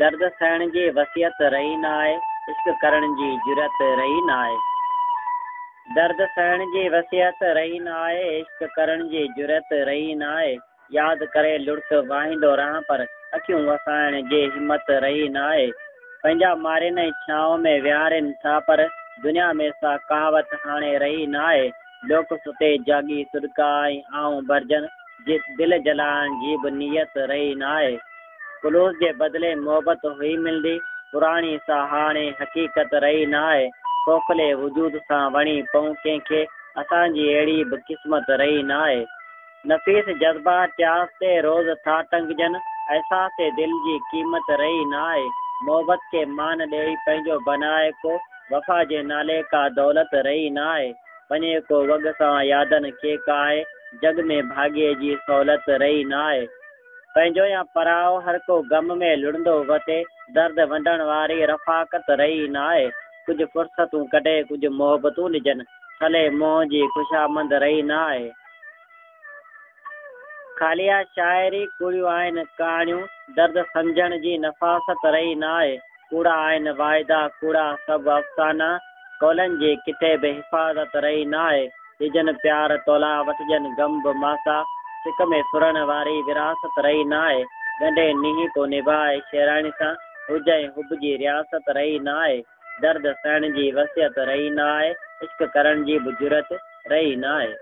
दर्द सहण जी वसियत रही न आहे, इश्क करण जी जुरत रही न आहे। दर्द सहण जी वसियत रही न आहे, इश्क करण जी जुरत रही न आहे। याद करे लुड़क वाहींदो रहां पर अखियूं वसाइण जी हिम्मत रही न आहे। पंहिंजा मारिन छांव में विहारिन था पर दुनिया में सा कहावत हाणे रही न आहे। लोक सुते जागी सुडका आऊं भरजन दिल जलाइण जी बि नियत रही न आहे। खुलूस जे बदिले मोहबत हुई मिलंदी, पुराणी सा हाणे हक़ीक़त रही न आहे। खोखले वजूद सां वणी पऊं कंहिंखे, असांजी अहिड़ी बि क़िस्मत रही न आहे। नफ़ीस जज़्बात प्यास ते रोज़ था टंगजन, एहसास दिल जी क़ीमत रही न आहे। मोहबत के मान ॾेई पंहिंजो बनाए को, वफ़ा जे नाले का दौलत रही न आहे। वञे को वॻ सां यादनि खे काहे, जग में भाग्य जी सहूलत रही न आहे। पंहिंजो या पराओ हर को गम में लुड़ंदो वते, दर्द वंडण वारी रफ़ाकत रही न आहे। कुछ फुर्सतूं कढे कुछ मोहबतूं ॾिजनि, थले मोह जी ख़ुशामंद रही न आहे। ख़ालिया शाइरी कूड़ियूं आहिनि कहाणियूं, दर्द सम्झण जी नफ़ासत रही न आहे। कूड़ा आहिनि वाइदा कूड़ा सभु अफ़साना, कौलनि जी किथे बि हिफ़ाज़त रही न आहे। ॾिजनि प्यार तोला वठजनि गम बि मासा, सिक में सुरण वारी विरासत रही न आहे। ॻंढे नीही को निभाए शेराणी सां, हुजे हुब जी रियासत रही न आहे। दर्द सहण जी वसियत रही न आहे, इश्क करण जी बि जुरत रही न आहे।